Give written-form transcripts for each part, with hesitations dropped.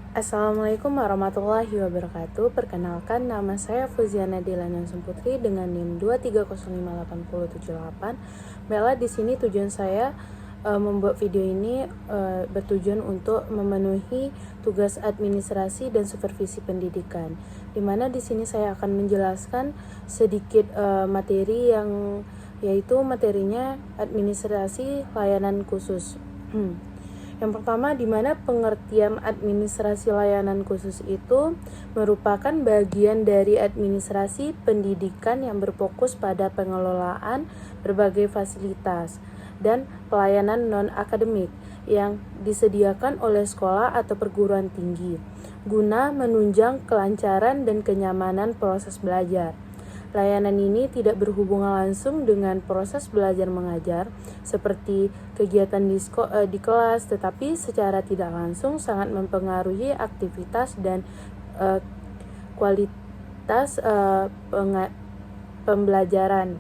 Assalamualaikum warahmatullahi wabarakatuh. Perkenalkan, nama saya Fuziana Delana Putri dengan NIM 2305878. Baiklah, di sini tujuan saya membuat video ini bertujuan untuk memenuhi tugas administrasi dan supervisi pendidikan. Di mana di sini saya akan menjelaskan sedikit materi yang yaitu materinya administrasi layanan khusus. Yang pertama, di mana pengertian administrasi layanan khusus itu merupakan bagian dari administrasi pendidikan yang berfokus pada pengelolaan berbagai fasilitas dan pelayanan non-akademik yang disediakan oleh sekolah atau perguruan tinggi guna menunjang kelancaran dan kenyamanan proses belajar. Layanan ini tidak berhubungan langsung dengan proses belajar mengajar seperti kegiatan di kelas, tetapi secara tidak langsung sangat mempengaruhi aktivitas dan kualitas pembelajaran.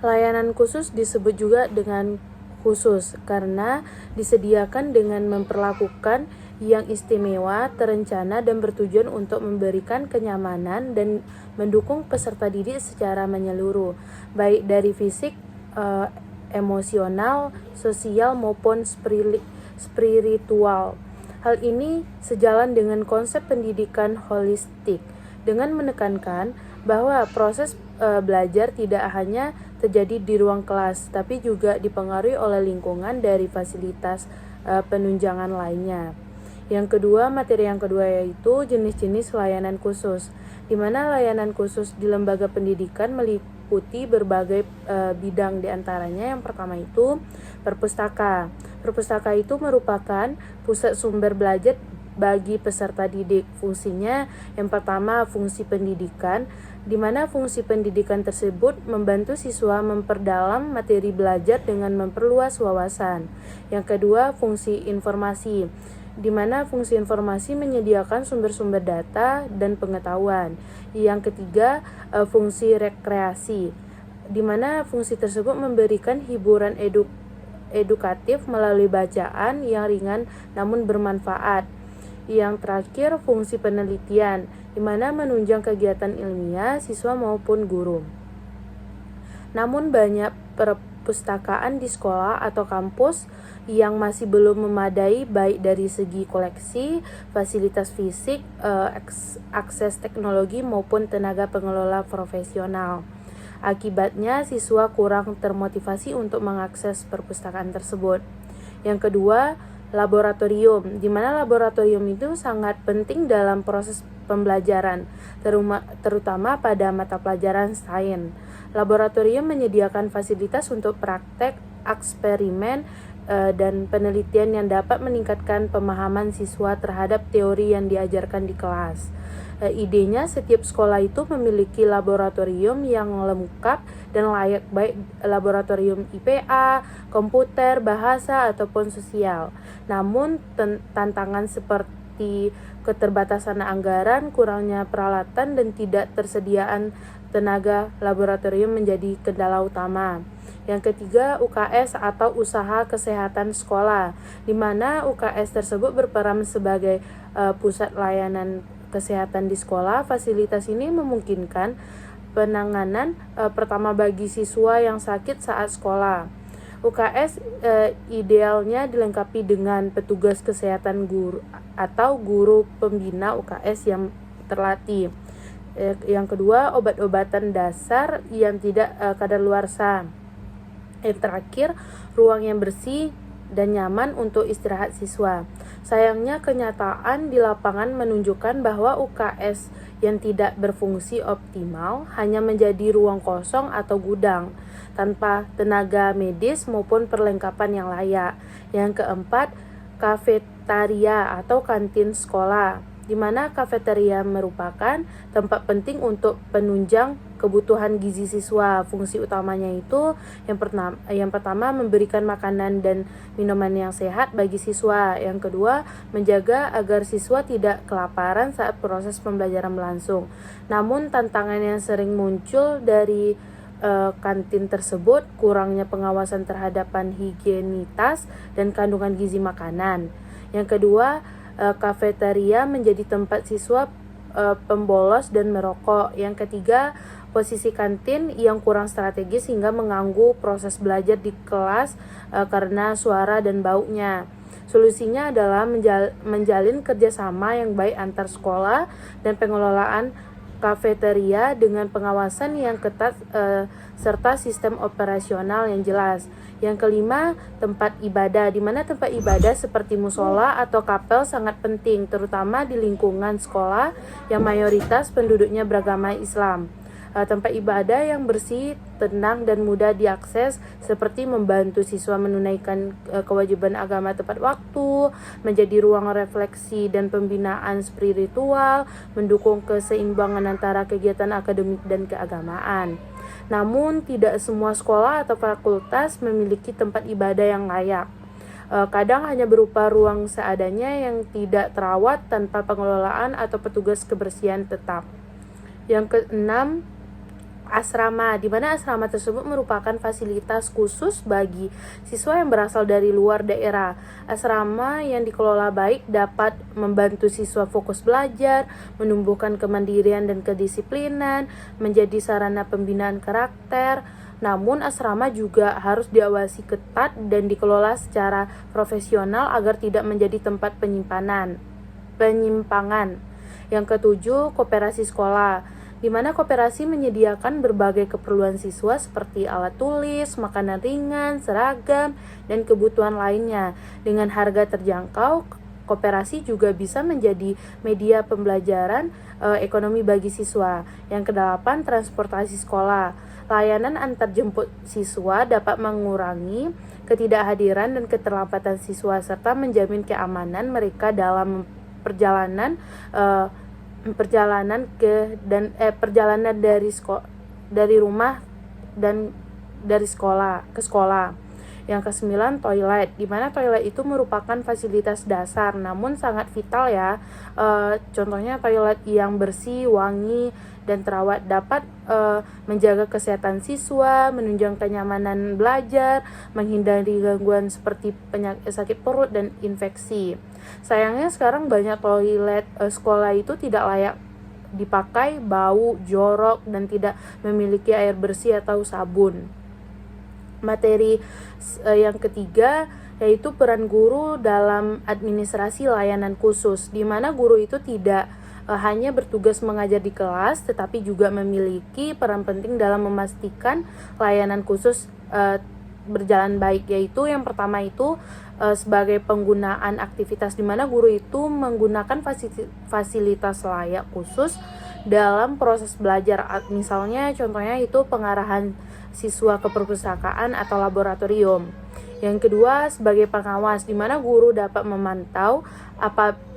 Layanan khusus disebut juga dengan khusus karena disediakan dengan memperlakukan yang istimewa, terencana, dan bertujuan untuk memberikan kenyamanan dan mendukung peserta didik secara menyeluruh, baik dari fisik, emosional, sosial, maupun spiritual. Hal ini sejalan dengan konsep pendidikan holistik, dengan menekankan bahwa proses belajar tidak hanya terjadi di ruang kelas, tapi juga dipengaruhi oleh lingkungan dari fasilitas penunjangan lainnya. Materi yang kedua yaitu jenis-jenis layanan khusus, di mana layanan khusus di lembaga pendidikan meliputi berbagai bidang. Diantaranya yang pertama itu perpustaka. Perpustaka itu merupakan pusat sumber belajar bagi peserta didik. Fungsinya yang pertama fungsi pendidikan, di mana fungsi pendidikan tersebut membantu siswa memperdalam materi belajar dengan memperluas wawasan. Yang kedua, fungsi informasi, di mana fungsi informasi menyediakan sumber-sumber data dan pengetahuan. Yang ketiga, fungsi rekreasi, di mana fungsi tersebut memberikan hiburan edukatif melalui bacaan yang ringan namun bermanfaat. Yang terakhir, fungsi penelitian, di mana menunjang kegiatan ilmiah siswa maupun guru. Namun banyak perpustakaan di sekolah atau kampus yang masih belum memadai, baik dari segi koleksi, fasilitas fisik, akses teknologi maupun tenaga pengelola profesional. Akibatnya siswa kurang termotivasi untuk mengakses perpustakaan tersebut. Yang kedua, laboratorium, di mana laboratorium itu sangat penting dalam proses pembelajaran, terutama pada mata pelajaran sains. Laboratorium menyediakan fasilitas untuk praktek, eksperimen, dan penelitian yang dapat meningkatkan pemahaman siswa terhadap teori yang diajarkan di kelas. Idenya setiap sekolah itu memiliki laboratorium yang lengkap dan layak, baik laboratorium IPA, komputer, bahasa, ataupun sosial. Namun tantangan seperti keterbatasan anggaran, kurangnya peralatan, dan tidak tersediaan tenaga laboratorium menjadi kendala utama. Yang ketiga, UKS atau usaha kesehatan sekolah, di mana UKS tersebut berperan sebagai pusat layanan kesehatan di sekolah. Fasilitas ini memungkinkan penanganan pertama bagi siswa yang sakit saat sekolah. UKS idealnya dilengkapi dengan petugas kesehatan guru atau guru pembina UKS yang terlatih. Yang kedua, obat-obatan dasar yang tidak kadaluarsa. Yang terakhir, ruang yang bersih dan nyaman untuk istirahat siswa. Sayangnya kenyataan di lapangan menunjukkan bahwa UKS yang tidak berfungsi optimal hanya menjadi ruang kosong atau gudang tanpa tenaga medis maupun perlengkapan yang layak. Yang keempat, kafetaria atau kantin sekolah, di mana kafeteria merupakan tempat penting untuk penunjang kebutuhan gizi siswa. Fungsi utamanya itu yang pertama memberikan makanan dan minuman yang sehat bagi siswa. Yang kedua, menjaga agar siswa tidak kelaparan saat proses pembelajaran berlangsung. Namun tantangan yang sering muncul dari kantin tersebut kurangnya pengawasan terhadap higienitas dan kandungan gizi makanan. Yang kedua, kafeteria menjadi tempat siswa pembolos dan merokok. Yang ketiga, posisi kantin yang kurang strategis hingga mengganggu proses belajar di kelas karena suara dan baunya. Solusinya adalah menjalin kerjasama yang baik antar sekolah dan pengelolaan kafeteria dengan pengawasan yang ketat serta sistem operasional yang jelas. Yang kelima, tempat ibadah, di mana tempat ibadah seperti musola atau kapel sangat penting, terutama di lingkungan sekolah yang mayoritas penduduknya beragama Islam. Tempat ibadah yang bersih, tenang, dan mudah diakses seperti membantu siswa menunaikan kewajiban agama tepat waktu, menjadi ruang refleksi dan pembinaan spiritual, mendukung keseimbangan antara kegiatan akademik dan keagamaan. Namun, tidak semua sekolah atau fakultas memiliki tempat ibadah yang layak. Kadang hanya berupa ruang seadanya yang tidak terawat tanpa pengelolaan atau petugas kebersihan tetap. Yang keenam, asrama, di mana asrama tersebut merupakan fasilitas khusus bagi siswa yang berasal dari luar daerah. Asrama yang dikelola baik dapat membantu siswa fokus belajar, menumbuhkan kemandirian dan kedisiplinan, menjadi sarana pembinaan karakter. Namun asrama juga harus diawasi ketat dan dikelola secara profesional agar tidak menjadi tempat penyimpangan. Yang ketujuh, koperasi sekolah, di mana koperasi menyediakan berbagai keperluan siswa seperti alat tulis, makanan ringan, seragam, dan kebutuhan lainnya. Dengan harga terjangkau, koperasi juga bisa menjadi media pembelajaran ekonomi bagi siswa. Yang kedelapan, transportasi sekolah. Layanan antar jemput siswa dapat mengurangi ketidakhadiran dan keterlambatan siswa serta menjamin keamanan mereka dalam perjalanan dari rumah dan dari sekolah ke sekolah. Yang kesembilan, toilet, di mana toilet itu merupakan fasilitas dasar namun sangat vital ya. Contohnya toilet yang bersih, wangi, dan terawat dapat menjaga kesehatan siswa, menunjang kenyamanan belajar, menghindari gangguan seperti penyakit sakit perut dan infeksi. Sayangnya sekarang banyak toilet sekolah itu tidak layak dipakai, bau, jorok, dan tidak memiliki air bersih atau sabun. Materi yang ketiga yaitu peran guru dalam administrasi layanan khusus, di mana guru itu tidak hanya bertugas mengajar di kelas, tetapi juga memiliki peran penting dalam memastikan layanan khusus berjalan baik. Yaitu yang pertama itu sebagai penggunaan aktivitas, di mana guru itu menggunakan fasilitas layak khusus dalam proses belajar. Misalnya contohnya itu pengarahan siswa ke perpustakaan atau laboratorium. Yang kedua, sebagai pengawas, di mana guru dapat memantau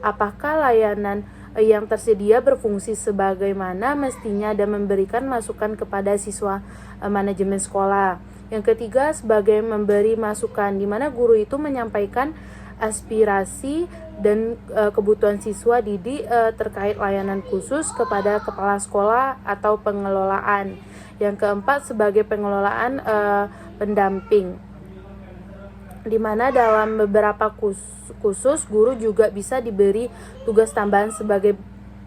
apakah layanan yang tersedia berfungsi sebagaimana mestinya dan memberikan masukan kepada siswa manajemen sekolah. Yang ketiga, sebagai memberi masukan, di mana guru itu menyampaikan aspirasi dan kebutuhan siswa didik terkait layanan khusus kepada kepala sekolah atau pengelolaan. Yang keempat, sebagai pengelolaan pendamping, di mana dalam beberapa khusus guru juga bisa diberi tugas tambahan sebagai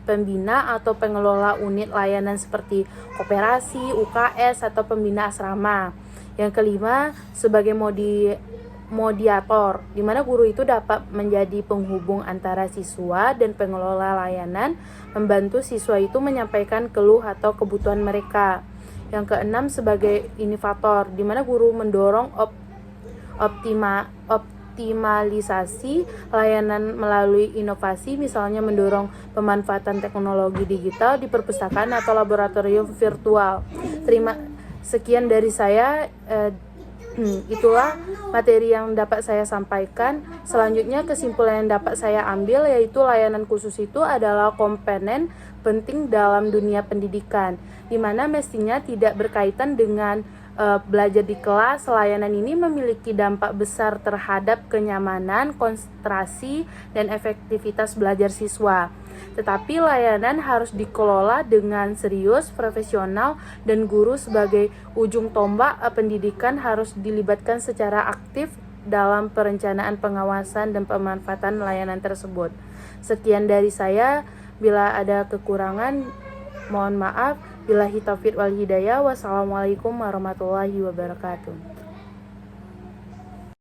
pembina atau pengelola unit layanan seperti koperasi, UKS, atau pembina asrama. Yang kelima, sebagai mediator, di mana guru itu dapat menjadi penghubung antara siswa dan pengelola layanan, membantu siswa itu menyampaikan keluh atau kebutuhan mereka. Yang keenam, sebagai inovator, di mana guru mendorong optimalisasi layanan melalui inovasi, misalnya mendorong pemanfaatan teknologi digital di perpustakaan atau laboratorium virtual. Sekian dari saya, itulah materi yang dapat saya sampaikan. Selanjutnya, kesimpulan yang dapat saya ambil yaitu layanan khusus itu adalah komponen penting dalam dunia pendidikan, di mana mestinya tidak berkaitan dengan belajar di kelas. Layanan ini memiliki dampak besar terhadap kenyamanan, konsentrasi, dan efektivitas belajar siswa. Tetapi layanan harus dikelola dengan serius, profesional, dan guru sebagai ujung tombak pendidikan harus dilibatkan secara aktif dalam perencanaan, pengawasan, dan pemanfaatan layanan tersebut. Sekian dari saya. Bila ada kekurangan, mohon maaf. Billahi taufiq wal hidayah. Wassalamualaikum warahmatullahi wabarakatuh.